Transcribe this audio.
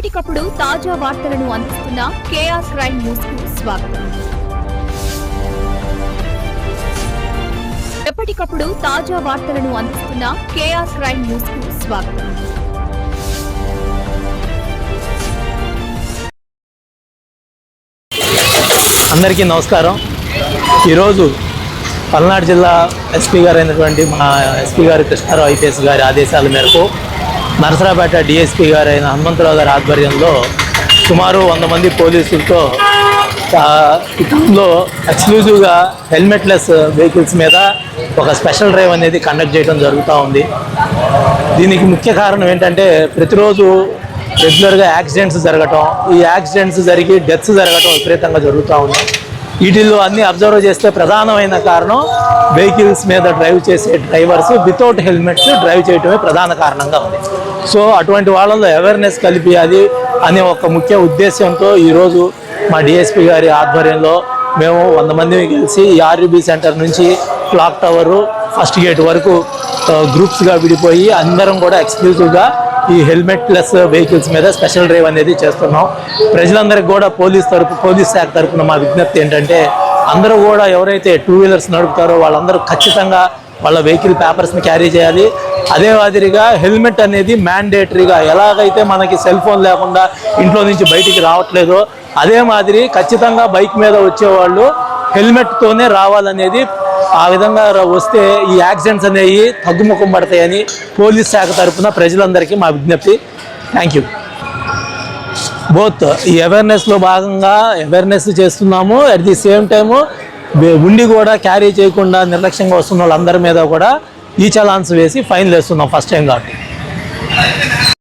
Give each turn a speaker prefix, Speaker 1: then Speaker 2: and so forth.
Speaker 1: ఎప్పటికప్పుడు తాజా వార్తలను అందిస్తున్న కేఆర్ క్రైమ్ న్యూస్ కు స్వాగతం. ఎప్పటికప్పుడు తాజా వార్తలను అందిస్తున్న కేఆర్ క్రైమ్ న్యూస్ కు స్వాగతం.
Speaker 2: అందరికీ నమస్కారం. ఈరోజు పల్నాడు జిల్లా ఎస్పీ గారు అయినటువంటి మా ఎస్పీ గారు కృష్ణారావు ఐపీఎస్ గారి ఆదేశాల మేరకు నరసరాపేట డిఎస్పీ గారు అయిన హనుమంతరావు గారి ఆధ్వర్యంలో సుమారు 100 మంది పోలీసులతో ఈ టౌన్లో ఎక్స్క్లూజివ్గా హెల్మెట్లెస్ వెహికల్స్ మీద ఒక స్పెషల్ డ్రైవ్ అనేది కండక్ట్ చేయడం జరుగుతూ ఉంది. దీనికి ముఖ్య కారణం ఏంటంటే ప్రతిరోజు రెగ్యులర్గా యాక్సిడెంట్స్ జరగటం, ఈ యాక్సిడెంట్స్ జరిగి డెత్స్ జరగటం విపరీతంగా జరుగుతూ ఉన్నాయి. వీటిల్లో అన్ని అబ్జర్వ్ చేస్తే ప్రధానమైన కారణం వెహికల్స్ మీద డ్రైవ్ చేసే డ్రైవర్స్ వితౌట్ హెల్మెట్స్ డ్రైవ్ చేయటమే ప్రధాన కారణంగా ఉంది. సో అటువంటి వాళ్ళలో అవేర్నెస్ కలిపియాలి అనే ఒక ముఖ్య ఉద్దేశంతో ఈరోజు మా డిఎస్పీ గారి ఆధ్వర్యంలో మేము 100 మంది కలిసి ఈ ఆర్యూబీ సెంటర్ నుంచి క్లాక్ టవర్ ఫస్ట్ గేట్ వరకు గ్రూప్స్గా విడిపోయి అందరం కూడా ఎక్స్క్లూజివ్గా ఈ హెల్మెట్లెస్ వెహికల్స్ మీద స్పెషల్ డ్రైవ్ అనేది చేస్తున్నాం. ప్రజలందరికీ కూడా పోలీస్ శాఖ తరఫున మా విజ్ఞప్తి ఏంటంటే అందరూ కూడా ఎవరైతే 2 వీలర్స్ నడుపుతారో వాళ్ళందరూ ఖచ్చితంగా వాళ్ళ వెహికల్ పేపర్స్ని క్యారీ చేయాలి. అదే మాదిరిగా హెల్మెట్ అనేది మ్యాండేటరీగా, ఎలాగైతే మనకి సెల్ ఫోన్ లేకుండా ఇంట్లో నుంచి బయటికి రావట్లేదో అదే మాదిరి ఖచ్చితంగా బైక్ మీద వచ్చేవాళ్ళు హెల్మెట్తోనే రావాలనేది, ఆ విధంగా వస్తే ఈ యాక్సిడెంట్స్ అనేవి తగ్గుముఖం పడతాయని పోలీస్ శాఖ తరఫున ప్రజలందరికీ మా విజ్ఞప్తి. Thank you. బోత్ ఈ అవేర్నెస్లో భాగంగా అవేర్నెస్ చేస్తున్నాము, అట్ ది సేమ్ టైము ఉండి కూడా క్యారీ చేయకుండా నిర్లక్ష్యంగా వస్తున్న వాళ్ళందరి మీద కూడా ఈ చలాన్స్ వేసి ఫైన్లు వేస్తున్నాం ఫస్ట్ టైం కాబట్టి.